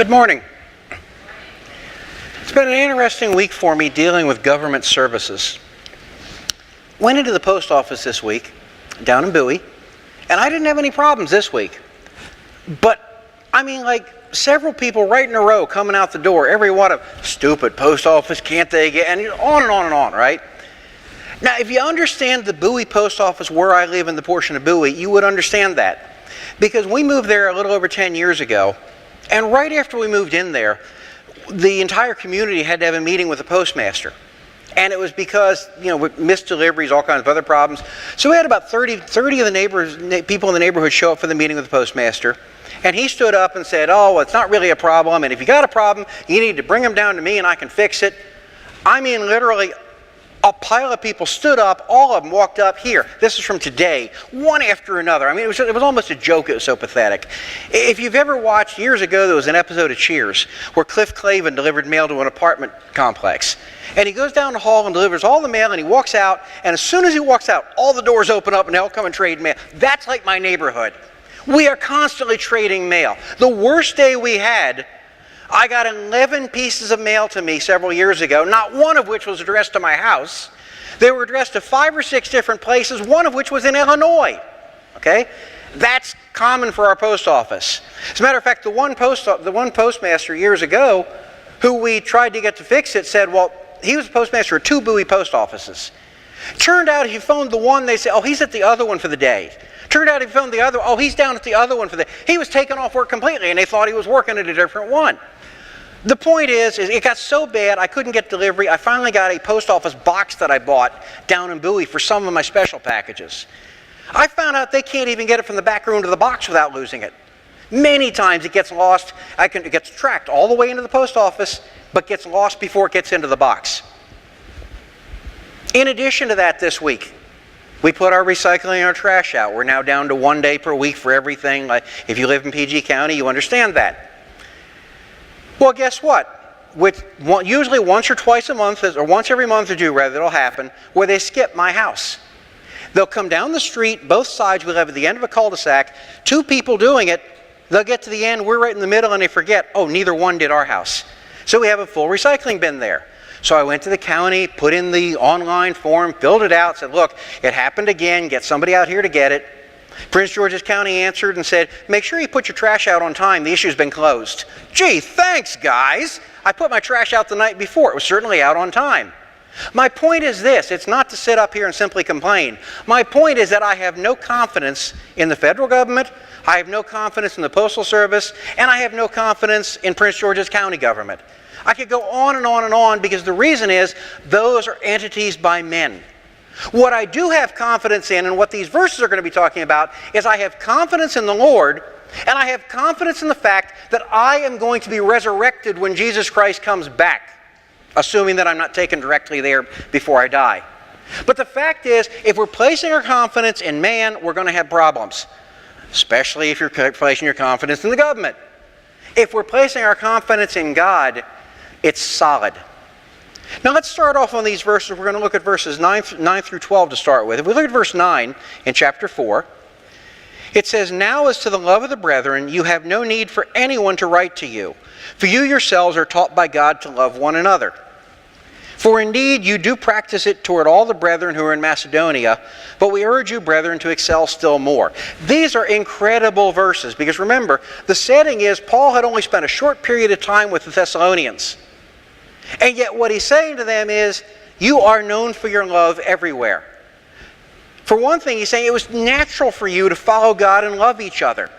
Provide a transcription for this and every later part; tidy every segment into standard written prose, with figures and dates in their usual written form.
Good morning. It's been an interesting week for me dealing with government services. Went into the post office this week, down in Bowie, and I didn't have any problems this week. But, several people right in a row coming out the door, every one of, stupid post office, can't they get, and on and on and on, right? Now, if you understand the Bowie post office where I live in the portion of Bowie, you would understand that. Because we moved there a little over 10 years ago, and right after we moved in there, the entire community had to have a meeting with the postmaster. And it was because, with missed deliveries, all kinds of other problems. So we had about 30 of the people in the neighborhood show up for the meeting with the postmaster. And he stood up and said, oh, well, it's not really a problem. And if you got a problem, you need to bring them down to me and I can fix it. Literally, a pile of people stood up, all of them walked up here. This is from today, one after another. It was almost a joke, it was so pathetic. If you've ever watched, years ago there was an episode of Cheers where Cliff Clavin delivered mail to an apartment complex. And he goes down the hall and delivers all the mail and he walks out, and as soon as he walks out, all the doors open up and they'll come and trade mail. That's like my neighborhood. We are constantly trading mail. The worst day we had, I got 11 pieces of mail to me several years ago, not one of which was addressed to my house. They were addressed to 5 or 6 different places, one of which was in Illinois. Okay? That's common for our post office. As a matter of fact, the one postmaster years ago who we tried to get to fix it said, well, he was a postmaster at 2 Bowie post offices. Turned out he phoned the one, they said, oh, he's at the other one for the day. Turned out he phoned the other, oh, he's down at the other one for the day. He was taken off work completely and they thought he was working at a different one. The point is it got so bad I couldn't get delivery. I finally got a post office box that I bought down in Bowie for some of my special packages. I found out they can't even get it from the back room to the box without losing it. Many times it gets lost. It gets tracked all the way into the post office, but gets lost before it gets into the box. In addition to that, this week, we put our recycling and our trash out. We're now down to 1 day per week for everything. Like if you live in PG County, you understand that. Well, guess what? Usually once or twice a month, or once every month or two, rather, it'll happen, where they skip my house. They'll come down the street, both sides, we'll have at the end of a cul-de-sac, 2 people doing it, they'll get to the end, we're right in the middle, and they forget, oh, neither one did our house. So we have a full recycling bin there. So I went to the county, put in the online form, filled it out, said, look, it happened again, get somebody out here to get it. Prince George's County answered and said, make sure you put your trash out on time. The issue's been closed. Gee, thanks, guys. I put my trash out the night before. It was certainly out on time. My point is this. It's not to sit up here and simply complain. My point is that I have no confidence in the federal government. I have no confidence in the Postal Service. And I have no confidence in Prince George's County government. I could go on and on and on because the reason is those are entities by men. What I do have confidence in, and what these verses are going to be talking about, is I have confidence in the Lord, and I have confidence in the fact that I am going to be resurrected when Jesus Christ comes back, assuming that I'm not taken directly there before I die. But the fact is, if we're placing our confidence in man, we're going to have problems, especially if you're placing your confidence in the government. If we're placing our confidence in God, it's solid. Now let's start off on these verses. We're going to look at verses 9 through 12 to start with. If we look at verse 9 in chapter 4, it says, now as to the love of the brethren, you have no need for anyone to write to you, for you yourselves are taught by God to love one another. For indeed you do practice it toward all the brethren who are in Macedonia, but we urge you, brethren, to excel still more. These are incredible verses, because remember, the setting is Paul had only spent a short period of time with the Thessalonians. And yet what he's saying to them is, you are known for your love everywhere. For one thing, he's saying it was natural for you to follow God and love each other.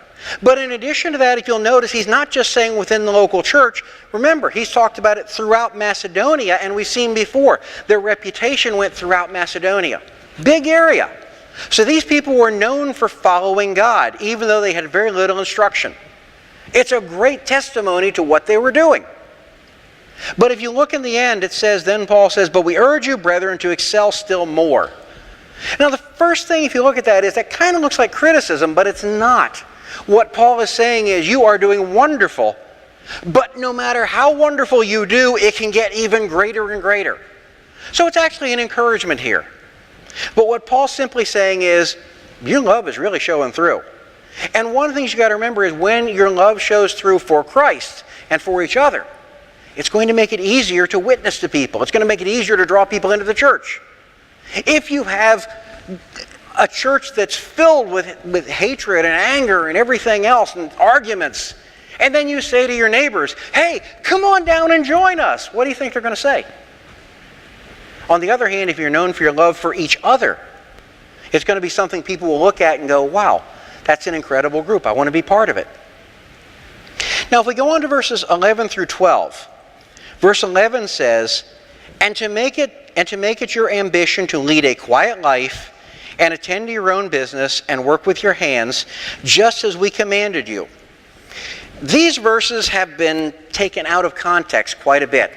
But in addition to that, if you'll notice, he's not just saying within the local church. Remember, he's talked about it throughout Macedonia, and we've seen before, their reputation went throughout Macedonia. Big area. So these people were known for following God, even though they had very little instruction. It's a great testimony to what they were doing. But if you look in the end, it says, then Paul says, but we urge you, brethren, to excel still more. Now the first thing, if you look at that, is that kind of looks like criticism, but it's not. What Paul is saying is, you are doing wonderful, but no matter how wonderful you do, it can get even greater and greater. So it's actually an encouragement here. But what Paul's simply saying is, your love is really showing through. And one of the things you got to remember is when your love shows through for Christ, and for each other. It's going to make it easier to witness to people. It's going to make it easier to draw people into the church. If you have a church that's filled with hatred and anger and everything else and arguments, and then you say to your neighbors, hey, come on down and join us, what do you think they're going to say? On the other hand, if you're known for your love for each other, it's going to be something people will look at and go, wow, that's an incredible group. I want to be part of it. Now, if we go on to verses 11 through 12, verse 11 says, and to make it your ambition to lead a quiet life and attend to your own business and work with your hands, just as we commanded you. These verses have been taken out of context quite a bit.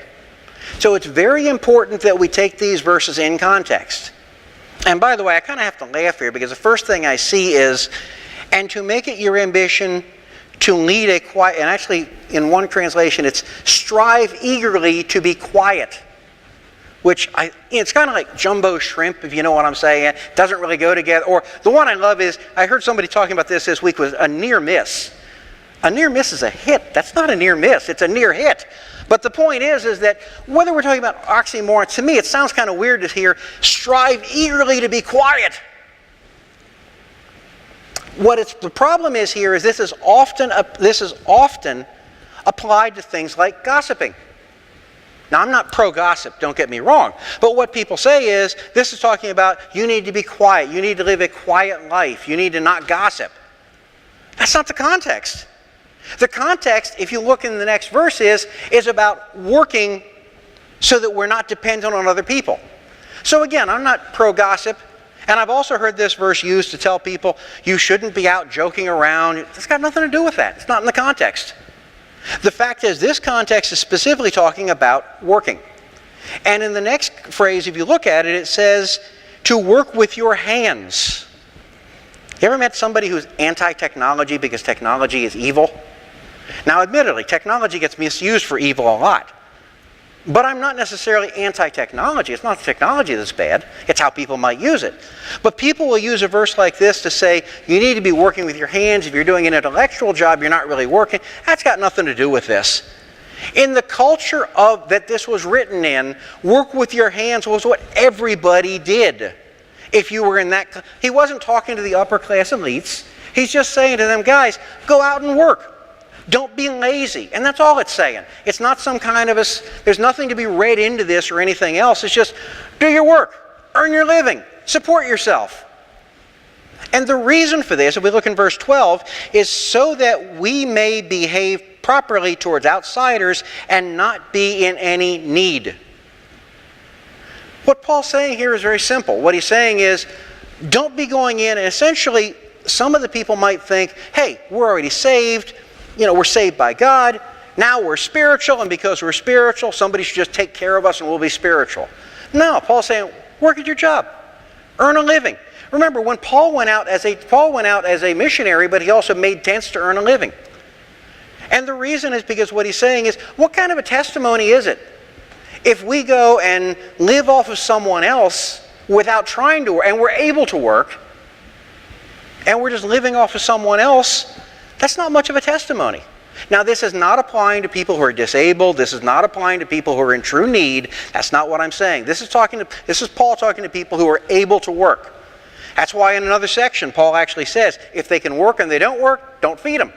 So it's very important that we take these verses in context. And by the way, I kind of have to laugh here because the first thing I see is, and to make it your ambition to lead a quiet, and actually in one translation it's strive eagerly to be quiet. Which, it's kind of like jumbo shrimp, if you know what I'm saying. It doesn't really go together. Or the one I love is, I heard somebody talking about this week, was a near miss. A near miss is a hit. That's not a near miss. It's a near hit. But the point is that whether we're talking about oxymorons, to me it sounds kind of weird to hear, strive eagerly to be quiet. The problem is here is this is often applied to things like gossiping. Now, I'm not pro-gossip, don't get me wrong. But what people say is, this is talking about you need to be quiet. You need to live a quiet life. You need to not gossip. That's not the context. The context, if you look in the next verse, is about working so that we're not dependent on other people. So again, I'm not pro-gossip. And I've also heard this verse used to tell people you shouldn't be out joking around. It's got nothing to do with that. It's not in the context. The fact is, this context is specifically talking about working. And in the next phrase, if you look at it, it says, to work with your hands. You ever met somebody who's anti-technology because technology is evil? Now, admittedly, technology gets misused for evil a lot. But I'm not necessarily anti-technology. It's not the technology that's bad. It's how people might use it. But people will use a verse like this to say, you need to be working with your hands. If you're doing an intellectual job, you're not really working. That's got nothing to do with this. In the culture that this was written in, work with your hands was what everybody did. If you were in that, he wasn't talking to the upper class elites. He's just saying to them, guys, go out and work. Don't be lazy. And that's all it's saying. It's not some kind of there's nothing to be read into this or anything else. It's just do your work, earn your living, support yourself. And the reason for this, if we look in verse 12, is so that we may behave properly towards outsiders and not be in any need. What Paul's saying here is very simple. What he's saying is, don't be going in, and essentially, some of the people might think, hey, we're already saved. We're saved by God. Now we're spiritual, and because we're spiritual, somebody should just take care of us and we'll be spiritual. No, Paul's saying, work at your job. Earn a living. Remember, when Paul went out as a missionary, but he also made tents to earn a living. And the reason is because what he's saying is, what kind of a testimony is it if we go and live off of someone else without trying to work, and we're able to work, and we're just living off of someone else? That's not much of a testimony. Now, this is not applying to people who are disabled. This is not applying to people who are in true need. That's not what I'm saying. This is Paul talking to people who are able to work. That's why in another section, Paul actually says, if they can work and they don't work, don't feed them.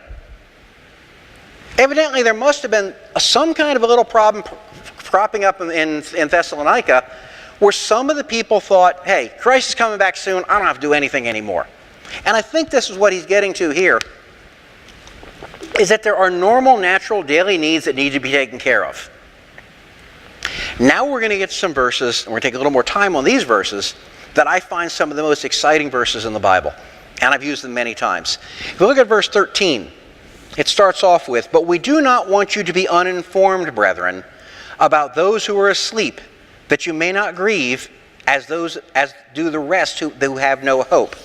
Evidently, there must have been some kind of a little problem cropping up in Thessalonica where some of the people thought, hey, Christ is coming back soon. I don't have to do anything anymore. And I think this is what he's getting to here, is that there are normal, natural, daily needs that need to be taken care of. Now we're going to get to some verses, and we're going to take a little more time on these verses, that I find some of the most exciting verses in the Bible. And I've used them many times. If you look at verse 13, it starts off with, but we do not want you to be uninformed, brethren, about those who are asleep, that you may not grieve as do the rest who have no hope.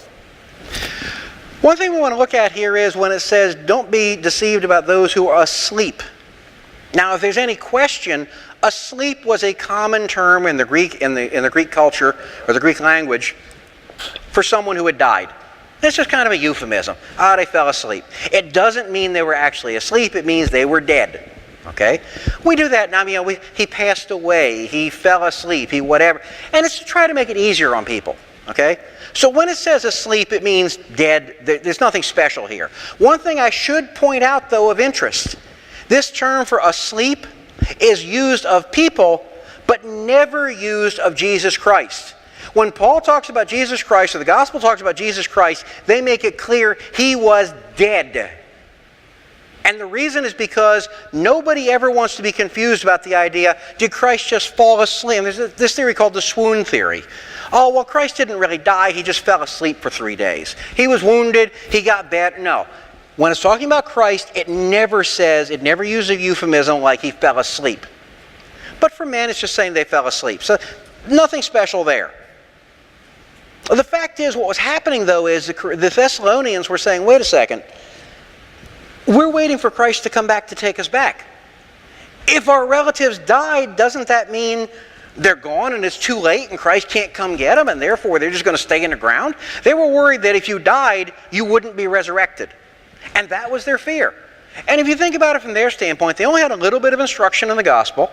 One thing we want to look at here is when it says, don't be deceived about those who are asleep. Now, if there's any question, asleep was a common term in the Greek culture, or the Greek language, for someone who had died. It's just kind of a euphemism. They fell asleep. It doesn't mean they were actually asleep. It means they were dead. Okay? We do that now, he passed away, he fell asleep, he whatever. And it's to try to make it easier on people. Okay? So when it says asleep, it means dead. There's nothing special here. One thing I should point out, though, of interest, this term for asleep is used of people, but never used of Jesus Christ. When Paul talks about Jesus Christ, or the gospel talks about Jesus Christ, they make it clear he was dead. And the reason is because nobody ever wants to be confused about the idea, did Christ just fall asleep? And there's this theory called the swoon theory. Oh, well, Christ didn't really die, he just fell asleep for 3 days. He was wounded, he got bad. No. When it's talking about Christ, it never uses a euphemism like he fell asleep. But for men, it's just saying they fell asleep. So nothing special there. The fact is, what was happening, though, is the Thessalonians were saying, wait a second, we're waiting for Christ to come back to take us back. If our relatives died, doesn't that mean they're gone and it's too late and Christ can't come get them and therefore they're just going to stay in the ground? They were worried that if you died, you wouldn't be resurrected. And that was their fear. And if you think about it from their standpoint, they only had a little bit of instruction in the gospel.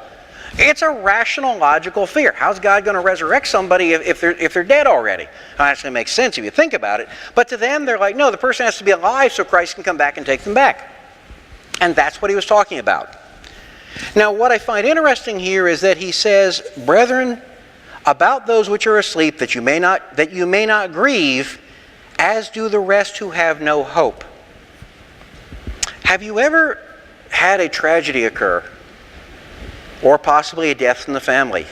It's a rational, logical fear. How's God going to resurrect somebody if they're dead already? That actually makes sense if you think about it. But to them, they're like, no, the person has to be alive so Christ can come back and take them back. And that's what he was talking about. Now, what I find interesting here is that he says, brethren, about those which are asleep, that you may not grieve, as do the rest who have no hope. Have you ever had a tragedy occur, or possibly a death in the family,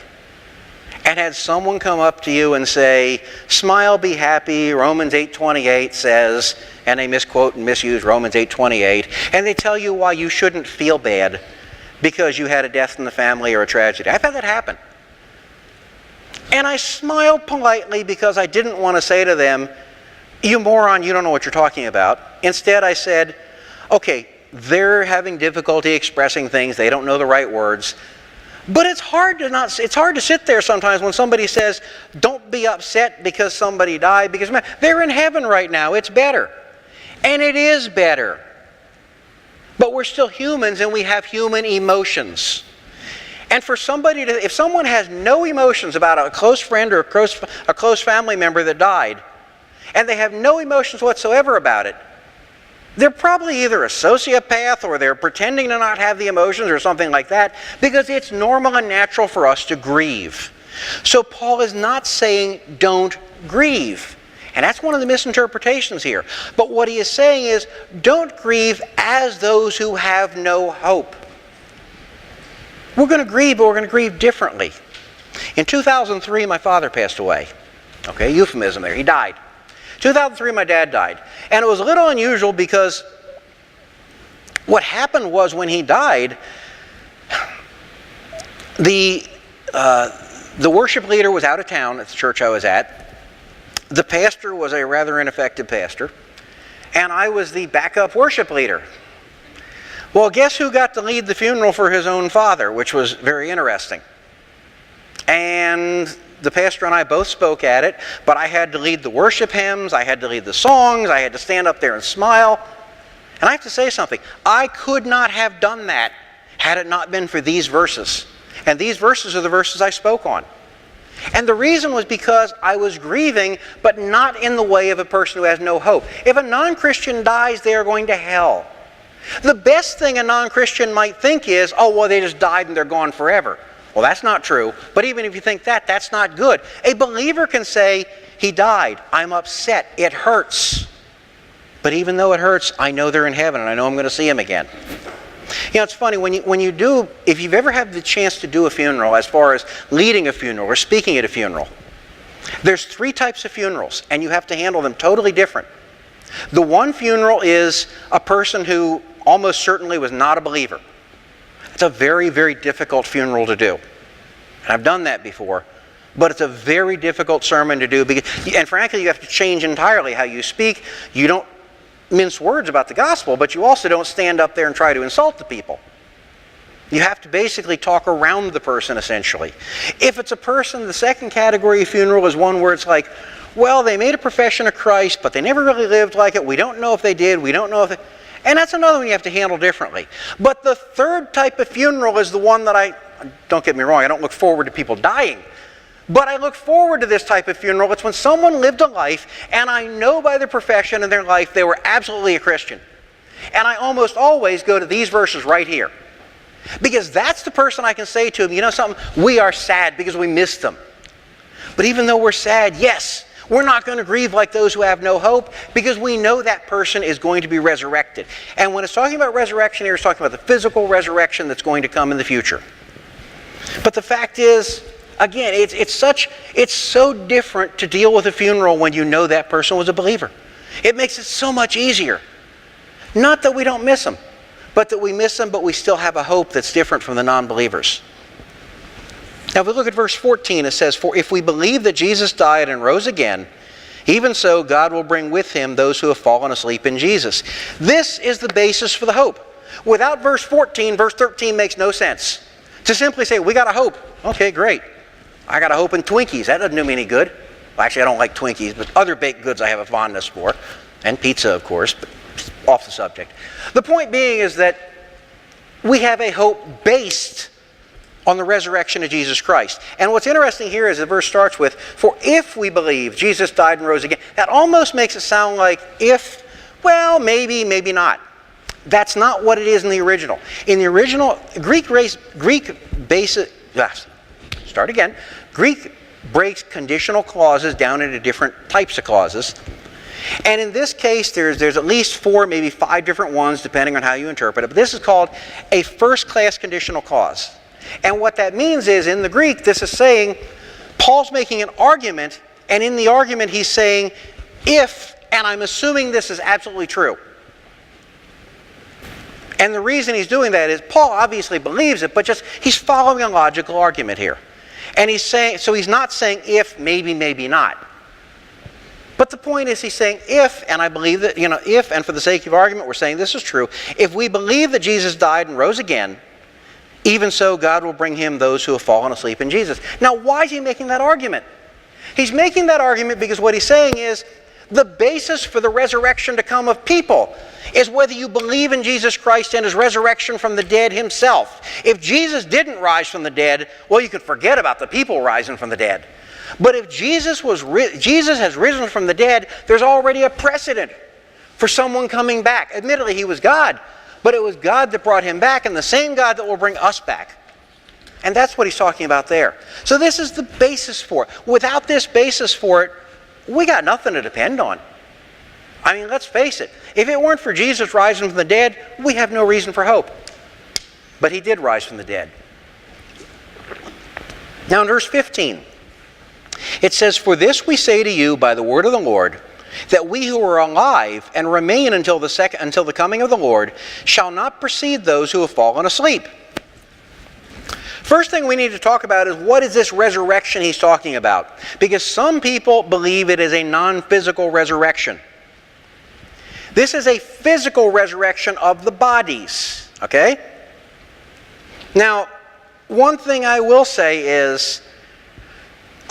and had someone come up to you and say, smile, be happy, Romans 8:28 says, and they misquote and misuse Romans 8:28, and they tell you why you shouldn't feel bad because you had a death in the family or a tragedy? I've had that happen. And I smiled politely because I didn't want to say to them, you moron, you don't know what you're talking about. Instead, I said, okay, they're having difficulty expressing things, they don't know the right words. But it's hard to sit there sometimes when somebody says, don't be upset because somebody died, because man, they're in heaven right now, it's better. And it is better. But we're still humans and we have human emotions. And for somebody if someone has no emotions about a close friend or a close family member that died, and they have no emotions whatsoever about it, they're probably either a sociopath or they're pretending to not have the emotions or something like that, because it's normal and natural for us to grieve. So Paul is not saying don't grieve. And that's one of the misinterpretations here. But what he is saying is don't grieve as those who have no hope. We're going to grieve, but we're going to grieve differently. In 2003, my father passed away. Okay, euphemism there. He died. 2003, my dad died. And it was a little unusual because what happened was when he died, the worship leader was out of town at the church I was at. The pastor was a rather ineffective pastor. And I was the backup worship leader. Well, guess who got to lead the funeral for his own father, which was very interesting. And the pastor and I both spoke at it, but I had to lead the worship hymns, I had to lead the songs, I had to stand up there and smile. And I have to say something. I could not have done that had it not been for these verses. And these verses are the verses I spoke on. And the reason was because I was grieving, but not in the way of a person who has no hope. If a non-Christian dies, they are going to hell. The best thing a non-Christian might think is, oh, well, they just died and they're gone forever. Well, that's not true. But even if you think that, that's not good. A believer can say, he died. I'm upset. It hurts. But even though it hurts, I know they're in heaven and I know I'm going to see him again. You know, it's funny, if you've ever had the chance to do a funeral, as far as leading a funeral or speaking at a funeral, there's 3 types of funerals, and you have to handle them totally different. The one funeral is a person who almost certainly was not a believer. It's a very, very difficult funeral to do. And I've done that before. But it's a very difficult sermon to do. And frankly, you have to change entirely how you speak. You don't mince words about the gospel, but you also don't stand up there and try to insult the people. You have to basically talk around the person, essentially. If it's a person, the second category of funeral is one where it's like, well, they made a profession of Christ, but they never really lived like it. We don't know if they did. We don't know if they... And that's another one you have to handle differently. But the third type of funeral is the one that don't get me wrong, I don't look forward to people dying. But I look forward to this type of funeral. It's when someone lived a life, and I know by their profession and their life they were absolutely a Christian. And I almost always go to these verses right here. Because that's the person I can say to them, you know something, we are sad because we missed them. But even though we're sad, yes, we're not going to grieve like those who have no hope, because we know that person is going to be resurrected. And when it's talking about resurrection here, it's talking about the physical resurrection that's going to come in the future. But the fact is, again, it's so different to deal with a funeral when you know that person was a believer. It makes it so much easier. Not that we don't miss them, but that we miss them, but we still have a hope that's different from the non-believers. Now, if we look at verse 14, it says, "For if we believe that Jesus died and rose again, even so God will bring with him those who have fallen asleep in Jesus." This is the basis for the hope. Without verse 14, verse 13 makes no sense. To simply say, we got a hope. Okay, great. I got a hope in Twinkies. That doesn't do me any good. Well, actually, I don't like Twinkies, but other baked goods I have a fondness for. And pizza, of course, but off the subject. The point being is that we have a hope based on the resurrection of Jesus Christ. And what's interesting here is the verse starts with, "For if we believe Jesus died and rose again." That almost makes it sound like if, well, maybe, maybe not. That's not what it is in the original. In the original, Greek breaks conditional clauses down into different types of clauses. And in this case, there's at least 4, maybe 5 different ones, depending on how you interpret it. But this is called a first-class conditional clause. And what that means is, in the Greek, this is saying, Paul's making an argument, and in the argument he's saying, if, and I'm assuming this is absolutely true. And the reason he's doing that is Paul obviously believes it, but just he's following a logical argument here. And he's saying, so he's not saying if, maybe, maybe not. But the point is he's saying if, and I believe that, if, and for the sake of argument, we're saying this is true. If we believe that Jesus died and rose again, even so God will bring him those who have fallen asleep in Jesus. Now, why is he making that argument? He's making that argument because what he's saying is the basis for the resurrection to come of people is whether you believe in Jesus Christ and his resurrection from the dead himself. If Jesus didn't rise from the dead, well, you could forget about the people rising from the dead. But if Jesus has risen from the dead, there's already a precedent for someone coming back. Admittedly, he was God, but it was God that brought him back, and the same God that will bring us back. And that's what he's talking about there. So this is the basis for it. Without this basis for it, we got nothing to depend on. I mean, let's face it. If it weren't for Jesus rising from the dead, we have no reason for hope. But he did rise from the dead. Now in verse 15, it says, "For this we say to you by the word of the Lord, that we who are alive and remain until the coming of the Lord shall not precede those who have fallen asleep." First thing we need to talk about is what is this resurrection he's talking about? Because some people believe it is a non-physical resurrection. This is a physical resurrection of the bodies, okay? Now, one thing I will say is,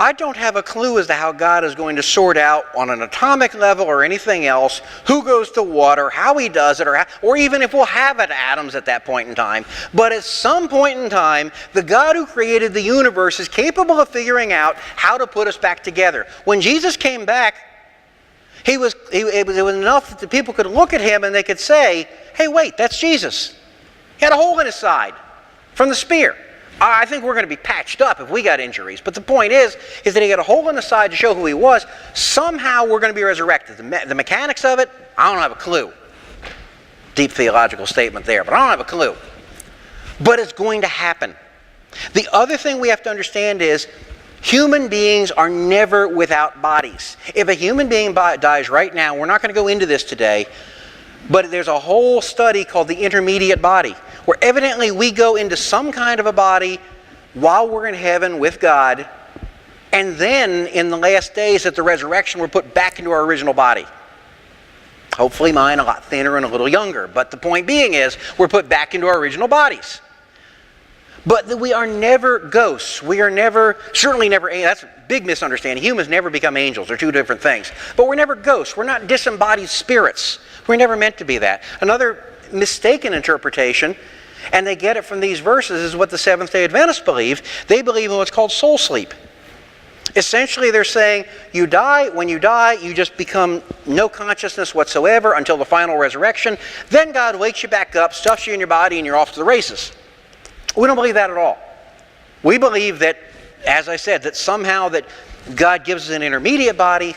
I don't have a clue as to how God is going to sort out on an atomic level or anything else who goes to water, how he does it, or even if we'll have atoms at that point in time. But at some point in time, the God who created the universe is capable of figuring out how to put us back together. When Jesus came back, it was enough that the people could look at him and they could say, "Hey, wait, that's Jesus. He had a hole in his side from the spear. I think we're going to be patched up if we got injuries." But the point is that he got a hole in the side to show who he was. Somehow we're going to be resurrected. The mechanics of it, I don't have a clue. Deep theological statement there, but I don't have a clue. But it's going to happen. The other thing we have to understand is human beings are never without bodies. If a human being dies right now, we're not going to go into this today, but there's a whole study called the intermediate body, where evidently we go into some kind of a body while we're in heaven with God, and then in the last days at the resurrection, we're put back into our original body. Hopefully mine a lot thinner and a little younger, but the point being is we're put back into our original bodies. but that we are never ghosts. We are never, certainly never, that's a big misunderstanding. Humans never become angels. They're two different things. But we're never ghosts. We're not disembodied spirits. We're never meant to be that. Another mistaken interpretation, and they get it from these verses, is what the Seventh-day Adventists believe. They believe in what's called soul sleep. Essentially, they're saying you die. When you die, you just become no consciousness whatsoever until the final resurrection. Then God wakes you back up, stuffs you in your body, and you're off to the races. We don't believe that at all. We believe that, as I said, that somehow that God gives us an intermediate body.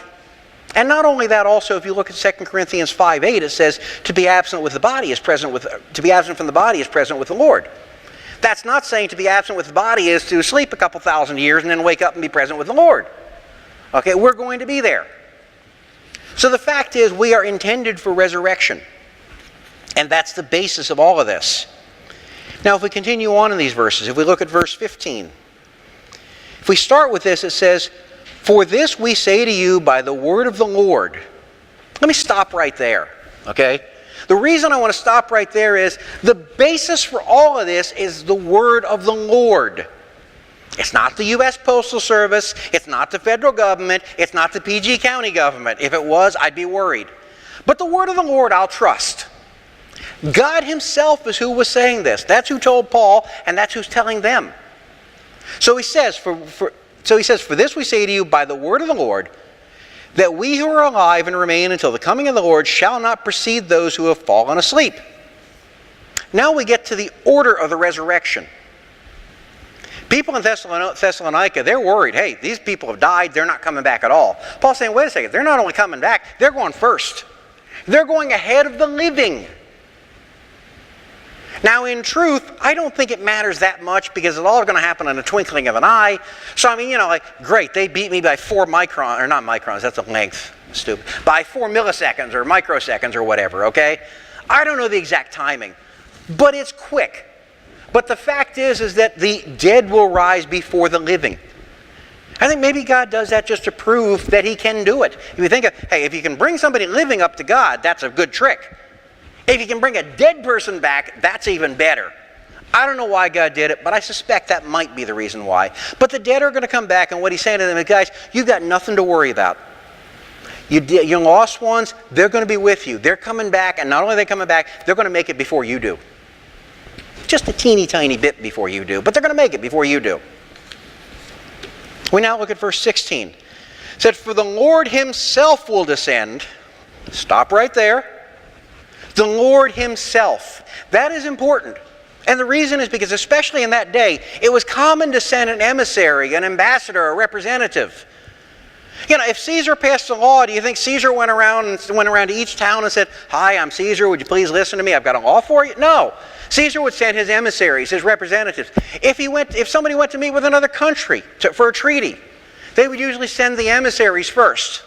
And not only that, also, if you look at 2 Corinthians 5:8, it says to be absent with the body is present with, to be absent from the body is present with the Lord. That's not saying to be absent with the body is to sleep a couple thousand years and then wake up and be present with the Lord. Okay, we're going to be there. So the fact is, we are intended for resurrection. And that's the basis of all of this. Now, if we continue on in these verses, if we look at verse 15, if we start with this, it says, "For this we say to you by the word of the Lord." Let me stop right there, okay? The reason I want to stop right there is the basis for all of this is the word of the Lord. It's not the U.S. Postal Service. It's not the federal government. It's not the PG County government. If it was, I'd be worried. But the word of the Lord I'll trust. God himself is who was saying this. That's who told Paul, and that's who's telling them. So he says, for this we say to you by the word of the Lord, that we who are alive and remain until the coming of the Lord shall not precede those who have fallen asleep. Now we get to the order of the resurrection. People in Thessalonica, they're worried. Hey, these people have died. They're not coming back at all. Paul's saying, wait a second. They're not only coming back, they're going first. They're going ahead of the living. Now, in truth, I don't think it matters that much because it's all going to happen in a twinkling of an eye. So, I mean, like, great, they beat me by 4 microns, or not microns, that's a length, stupid, by 4 milliseconds or microseconds or whatever, okay? I don't know the exact timing, but it's quick. But the fact is that the dead will rise before the living. I think maybe God does that just to prove that he can do it. If you think of, hey, if you can bring somebody living up to God, that's a good trick. If you can bring a dead person back, that's even better. I don't know why God did it, but I suspect that might be the reason why. But the dead are going to come back, and what he's saying to them is, guys, you've got nothing to worry about. Your lost ones, they're going to be with you. They're coming back, and not only are they coming back, they're going to make it before you do. Just a teeny tiny bit before you do, but they're going to make it before you do. We now look at verse 16. It said, "For the Lord himself will descend." Stop right there. The Lord himself. That is important. And the reason is because, especially in that day, it was common to send an emissary, an ambassador, a representative. You know, if Caesar passed a law, do you think Caesar went around to each town and said, "Hi, I'm Caesar, would you please listen to me? I've got a law for you"? No. Caesar would send his emissaries, his representatives. If somebody went to meet with another country for a treaty, they would usually send the emissaries first.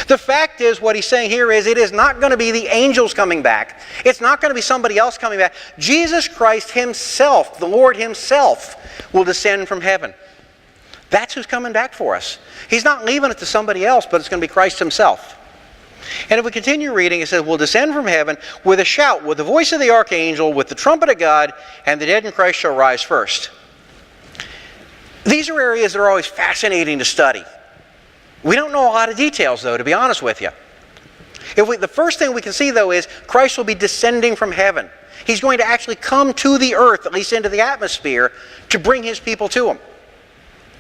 The fact is, what he's saying here is, it is not going to be the angels coming back. It's not going to be somebody else coming back. Jesus Christ himself, the Lord himself, will descend from heaven. That's who's coming back for us. He's not leaving it to somebody else, but it's going to be Christ himself. And if we continue reading, it says, "Will descend from heaven with a shout, with the voice of the archangel, with the trumpet of God, and the dead in Christ shall rise first." These are areas that are always fascinating to study. We don't know a lot of details, though, to be honest with you. The first thing we can see, though, is Christ will be descending from heaven. He's going to actually come to the earth, at least into the atmosphere, to bring his people to him.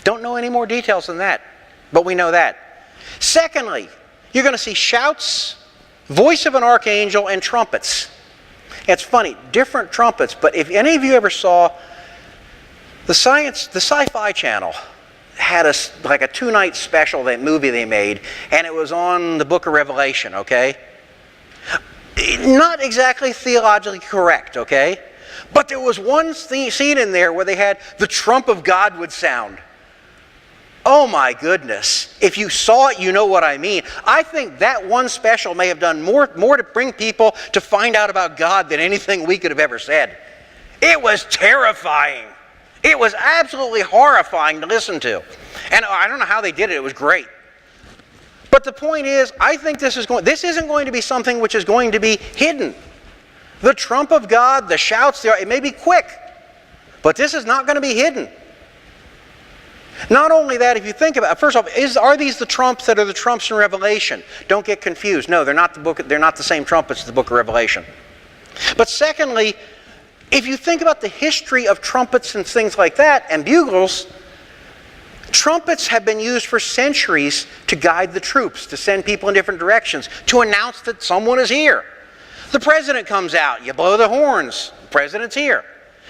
Don't know any more details than that, but we know that. Secondly, you're going to see shouts, voice of an archangel, and trumpets. It's funny, different trumpets, but if any of you ever saw the Sci-Fi Channel had a 2-night special, that movie they made, and it was on the book of Revelation, okay? Not exactly theologically correct, okay? But there was one scene in there where they had the trump of God would sound. Oh my goodness. If you saw it, you know what I mean. I think that one special may have done more to bring people to find out about God than anything we could have ever said. It was terrifying. It was absolutely horrifying to listen to. And I don't know how they did it. It was great. But the point is, I think this isn't going to be something which is going to be hidden. The trump of God, the shouts, it may be quick. But this is not going to be hidden. Not only that, if you think about it, first off, are these the trumps that are the trumps in Revelation? Don't get confused. No, they're not the same trumpets as the book of Revelation. But secondly, if you think about the history of trumpets and things like that, and bugles, trumpets have been used for centuries to guide the troops, to send people in different directions, to announce that someone is here. The president comes out, you blow the horns, the president's here.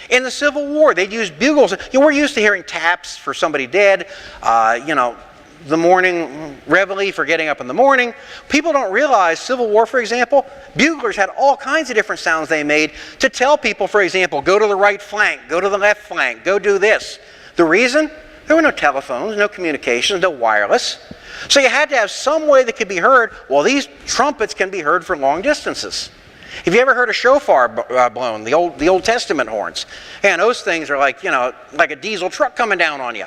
In the Civil War, they'd use bugles. We're used to hearing taps for somebody dead, the morning reveille for getting up in the morning. People don't realize, Civil War, for example, buglers had all kinds of different sounds they made to tell people, for example, go to the right flank, go to the left flank, go do this. The reason? There were no telephones, no communications, no wireless. So you had to have some way that could be heard. Well, these trumpets can be heard for long distances. Have you ever heard a shofar blown, the Old Testament horns? And those things are like a diesel truck coming down on you.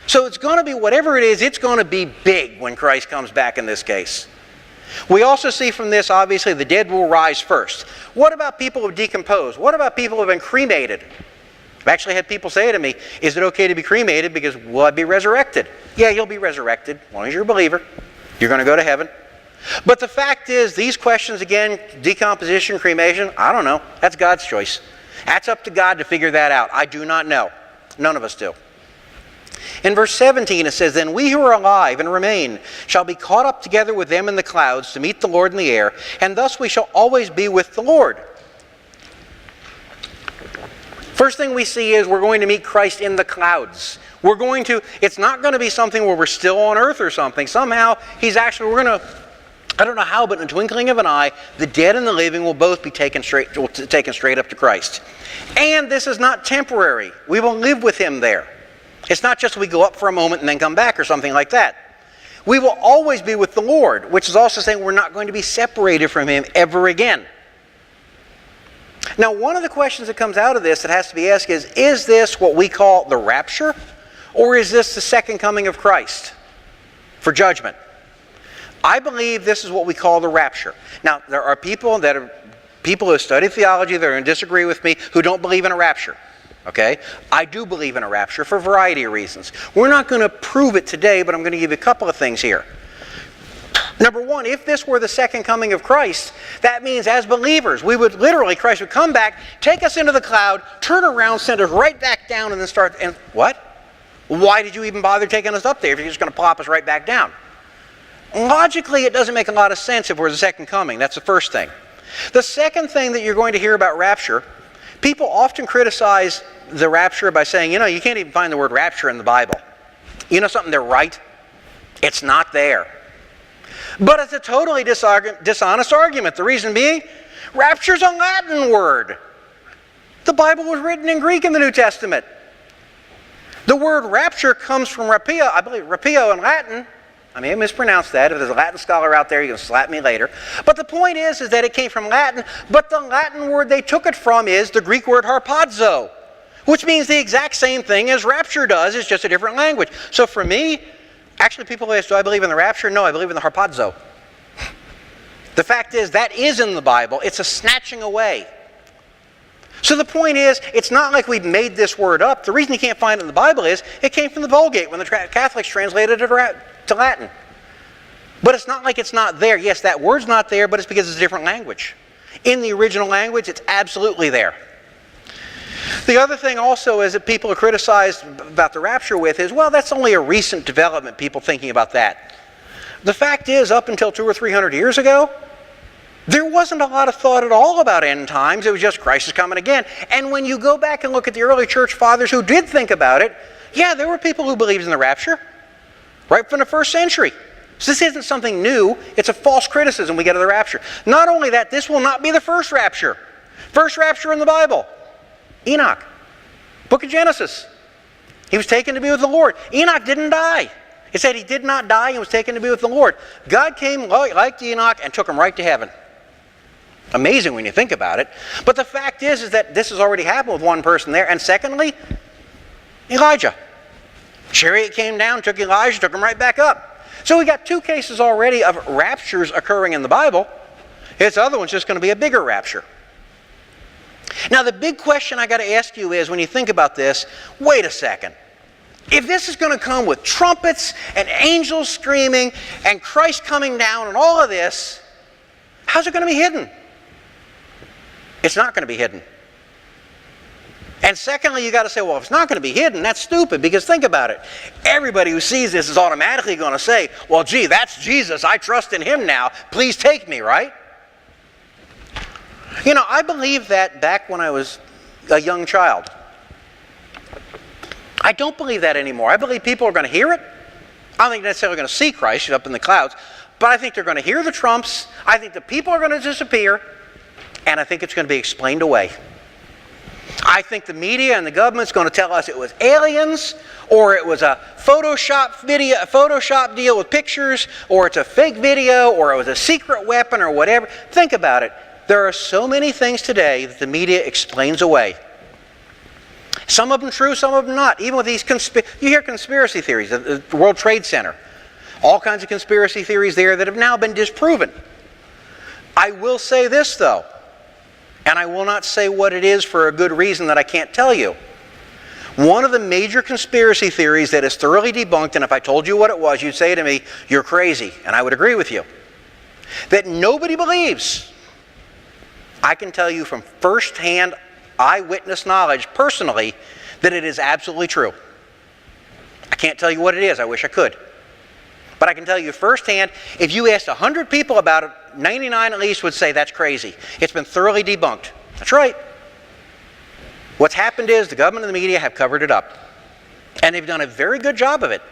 So it's going to be, whatever it is, it's going to be big when Christ comes back in this case. We also see from this, obviously, the dead will rise first. What about people who have decomposed? What about people who have been cremated? I've actually had people say to me, is it okay to be cremated because will I be resurrected? Yeah, you'll be resurrected, as long as you're a believer. You're going to go to heaven. But the fact is, these questions, again, decomposition, cremation, I don't know. That's God's choice. That's up to God to figure that out. I do not know. None of us do. In verse 17 it says, then we who are alive and remain shall be caught up together with them in the clouds to meet the Lord in the air, and thus we shall always be with the Lord. First thing we see is we're going to meet Christ in the clouds. It's not going to be something where we're still on earth or something. Somehow, I don't know how, but in the twinkling of an eye, the dead and the living will both be taken straight up to Christ. And this is not temporary. We will live with Him there. It's not just we go up for a moment and then come back or something like that. We will always be with the Lord, which is also saying we're not going to be separated from Him ever again. Now, one of the questions that comes out of this that has to be asked is this what we call the rapture? Or is this the second coming of Christ for judgment? I believe this is what we call the rapture. Now, there are people who study theology that are going to disagree with me who don't believe in a rapture. Okay? I do believe in a rapture for a variety of reasons. We're not going to prove it today, but I'm going to give you a couple of things here. Number one, if this were the second coming of Christ, that means as believers, Christ would come back, take us into the cloud, turn around, send us right back down, and then start, and what? Why did you even bother taking us up there if you're just going to plop us right back down? Logically, it doesn't make a lot of sense if we're the second coming. That's the first thing. The second thing that you're going to hear about rapture, people often criticize the rapture by saying, you can't even find the word rapture in the Bible. You know something? They're right. It's not there. But it's a totally dishonest argument. The reason being, rapture's a Latin word. The Bible was written in Greek in the New Testament. The word rapture comes from rapio. I believe rapio in Latin. I may have mispronounced that. If there's a Latin scholar out there, you can slap me later. But the point is that it came from Latin, but the Latin word they took it from is the Greek word harpazo, which means the exact same thing as rapture does. It's just a different language. So for me, actually people ask, do I believe in the rapture? No, I believe in the harpazo. The fact is, that is in the Bible. It's a snatching away. So the point is, it's not like we've made this word up. The reason you can't find it in the Bible is it came from the Vulgate when the Catholics translated it to Latin. But it's not like it's not there. Yes, that word's not there, but it's because it's a different language. In the original language, it's absolutely there. The other thing also is that people are criticized about the rapture with is, well, that's only a recent development, people thinking about that. The fact is, up until 200 or 300 years ago, there wasn't a lot of thought at all about end times. It was just Christ is coming again. And when you go back and look at the early church fathers who did think about it, yeah, there were people who believed in the rapture right from the first century. So this isn't something new. It's a false criticism we get of the rapture. Not only that, this will not be the first rapture. First rapture in the Bible. Enoch. Book of Genesis. He was taken to be with the Lord. Enoch didn't die. It said he did not die and was taken to be with the Lord. God came like Enoch and took him right to heaven. Amazing when you think about it. But the fact is that this has already happened with one person there. And secondly, Elijah. Chariot came down, took Elijah, took him right back up. So we got two cases already of raptures occurring in the Bible. This other one's just going to be a bigger rapture. Now, the big question I got to ask you is, when you think about this, wait a second. If this is going to come with trumpets and angels screaming and Christ coming down and all of this, how's it going to be hidden? It's not going to be hidden. And secondly, you got to say, well, if it's not going to be hidden, that's stupid, because think about it. Everybody who sees this is automatically going to say, well, gee, that's Jesus. I trust in him now. Please take me, right? You know, I believed that back when I was a young child. I don't believe that anymore. I believe people are going to hear it. I don't think they're necessarily going to see Christ up in the clouds, but I think they're going to hear the trumps. I think the people are going to disappear, and I think it's going to be explained away. I think the media and the government's going to tell us it was aliens, or it was a Photoshop deal with pictures, or it's a fake video, or it was a secret weapon, or whatever. Think about it. There are so many things today that the media explains away. Some of them true, some of them not. Even with these you hear conspiracy theories, the World Trade Center. All kinds of conspiracy theories there that have now been disproven. I will say this, though, and I will not say what it is for a good reason that I can't tell you. One of the major conspiracy theories that is thoroughly debunked, and if I told you what it was, you'd say to me, you're crazy, and I would agree with you, that nobody believes. I can tell you from first-hand eyewitness knowledge, personally, that it is absolutely true. I can't tell you what it is. I wish I could. But I can tell you firsthand, if you asked 100 people about it, 99 at least would say that's crazy. It's been thoroughly debunked. That's right. What's happened is the government and the media have covered it up. And they've done a very good job of it.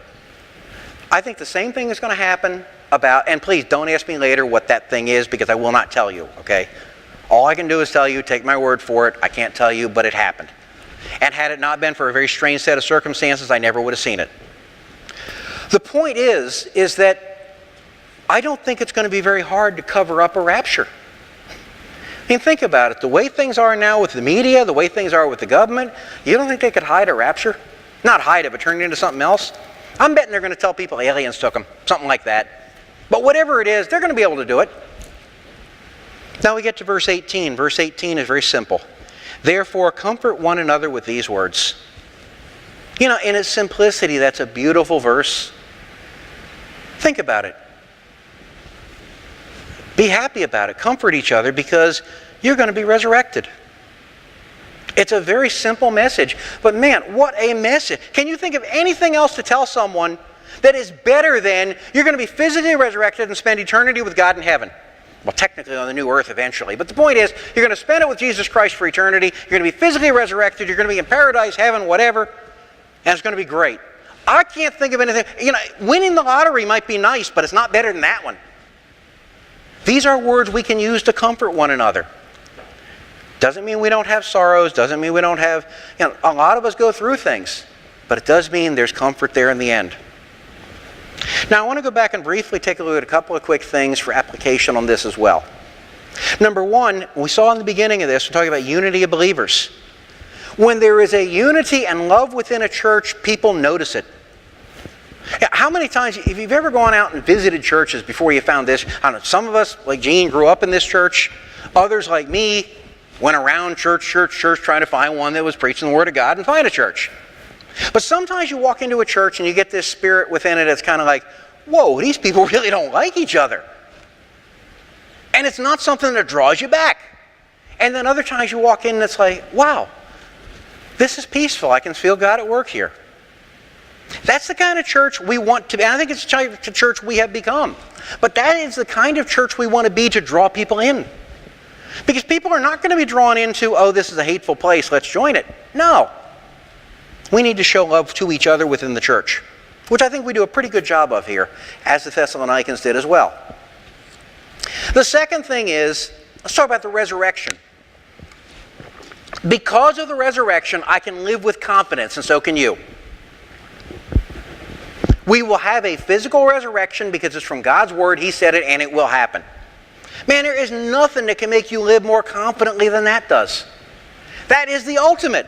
I think the same thing is going to happen about, and please don't ask me later what that thing is, because I will not tell you, okay? All I can do is tell you, take my word for it. I can't tell you, but it happened. And had it not been for a very strange set of circumstances, I never would have seen it. The point is that I don't think it's going to be very hard to cover up a rapture. I mean, think about it. The way things are now with the media, the way things are with the government, you don't think they could hide a rapture? Not hide it, but turn it into something else? I'm betting they're going to tell people aliens took them, something like that. But whatever it is, they're going to be able to do it. Now we get to verse 18. Verse 18 is very simple. Therefore, comfort one another with these words. You know, in its simplicity, that's a beautiful verse. Think about it. Be happy about it. Comfort each other, because you're going to be resurrected. It's a very simple message. But man, what a message. Can you think of anything else to tell someone that is better than you're going to be physically resurrected and spend eternity with God in heaven? Well, technically on the new earth eventually. But the point is, you're going to spend it with Jesus Christ for eternity. You're going to be physically resurrected. You're going to be in paradise, heaven, whatever. And it's going to be great. I can't think of anything. You know, winning the lottery might be nice, but it's not better than that one. These are words we can use to comfort one another. Doesn't mean we don't have sorrows. Doesn't mean we don't have, you know, a lot of us go through things. But it does mean there's comfort there in the end. Now, I want to go back and briefly take a look at a couple of quick things for application on this as well. Number one, we saw in the beginning of this, we're talking about unity of believers. When there is a unity and love within a church, people notice it. How many times, if you've ever gone out and visited churches before you found this, I don't know, some of us, like Gene, grew up in this church. Others, like me, went around church, trying to find one that was preaching the Word of God and find a church. But sometimes you walk into a church and you get this spirit within it that's kind of like, whoa, these people really don't like each other. And it's not something that draws you back. And then other times you walk in and it's like, wow, this is peaceful. I can feel God at work here. That's the kind of church we want to be. I think it's the church we have become. But that is the kind of church we want to be to draw people in. Because people are not going to be drawn into, oh, this is a hateful place, let's join it. No. We need to show love to each other within the church, which I think we do a pretty good job of here, as the Thessalonians did as well. The second thing is, let's talk about the resurrection. Because of the resurrection, I can live with confidence, and so can you. We will have a physical resurrection because it's from God's Word. He said it, and it will happen. Man, there is nothing that can make you live more confidently than that does. That is the ultimate.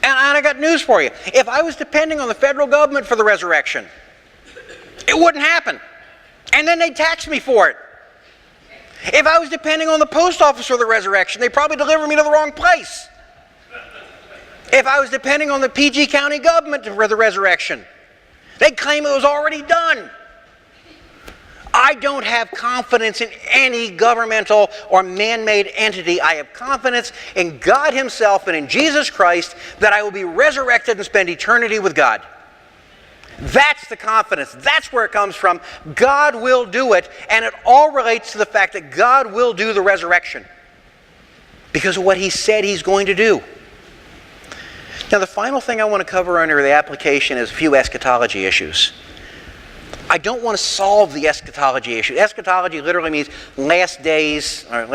And I got news for you. If I was depending on the federal government for the resurrection, it wouldn't happen. And then they'd tax me for it. If I was depending on the post office for the resurrection, they'd probably deliver me to the wrong place. If I was depending on the PG County government for the resurrection, they'd claim it was already done. I don't have confidence in any governmental or man-made entity. I have confidence in God Himself and in Jesus Christ that I will be resurrected and spend eternity with God. That's the confidence. That's where it comes from. God will do it, and it all relates to the fact that God will do the resurrection because of what He said He's going to do. Now, the final thing I want to cover under the application is a few eschatology issues. I don't want to solve the eschatology issue. Eschatology literally means last days, or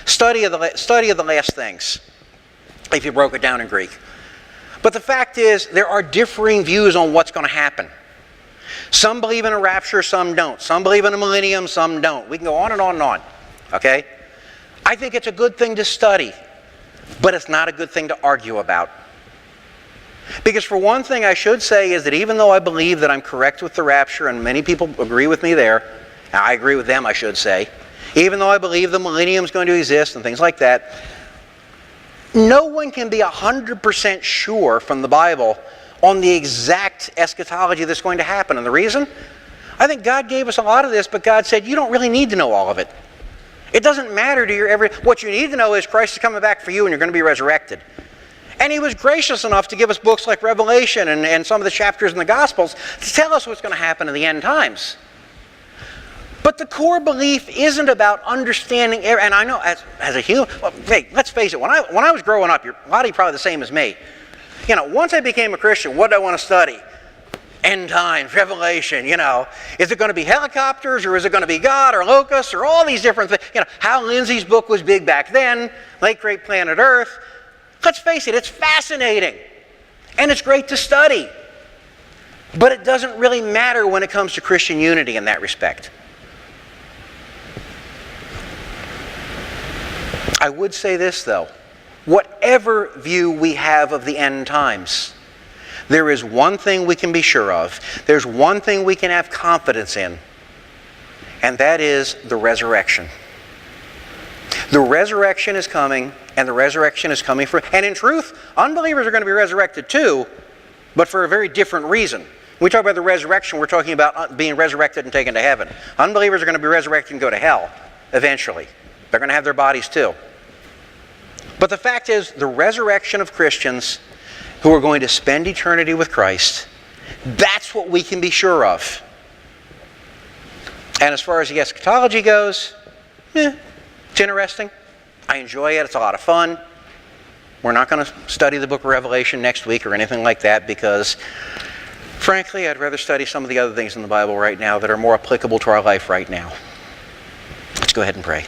study of the last things, if you broke it down in Greek. But the fact is, there are differing views on what's going to happen. Some believe in a rapture, some don't. Some believe in a millennium, some don't. We can go on and on and on. Okay? I think it's a good thing to study, but it's not a good thing to argue about. Because for one thing I should say is that even though I believe that I'm correct with the rapture, and many people agree with me there, and I agree with them I should say, even though I believe the millennium is going to exist and things like that, no one can be 100% sure from the Bible on the exact eschatology that's going to happen. And the reason? I think God gave us a lot of this, but God said you don't really need to know all of it. It doesn't matter to your what you need to know is Christ is coming back for you and you're going to be resurrected. And He was gracious enough to give us books like Revelation and some of the chapters in the Gospels to tell us what's going to happen in the end times. But the core belief isn't about understanding, and I know as a human, well, hey, let's face it, when I was growing up, a lot of you probably the same as me. You know, once I became a Christian, what did I want to study? End times, Revelation, you know. Is it going to be helicopters, or is it going to be God, or locusts, or all these different things? You know, Hal Lindsey's book was big back then, Late Great Planet Earth. Let's face it, it's fascinating. And it's great to study. But it doesn't really matter when it comes to Christian unity in that respect. I would say this, though. Whatever view we have of the end times, there is one thing we can be sure of. There's one thing we can have confidence in. And that is the resurrection. The resurrection is coming, and the resurrection is coming for... And in truth, unbelievers are going to be resurrected too, but for a very different reason. When we talk about the resurrection, we're talking about being resurrected and taken to heaven. Unbelievers are going to be resurrected and go to hell, eventually. They're going to have their bodies too. But the fact is, the resurrection of Christians who are going to spend eternity with Christ, that's what we can be sure of. And as far as the eschatology goes, it's interesting. I enjoy it. It's a lot of fun. We're not going to study the book of Revelation next week or anything like that because, frankly, I'd rather study some of the other things in the Bible right now that are more applicable to our life right now. Let's go ahead and pray.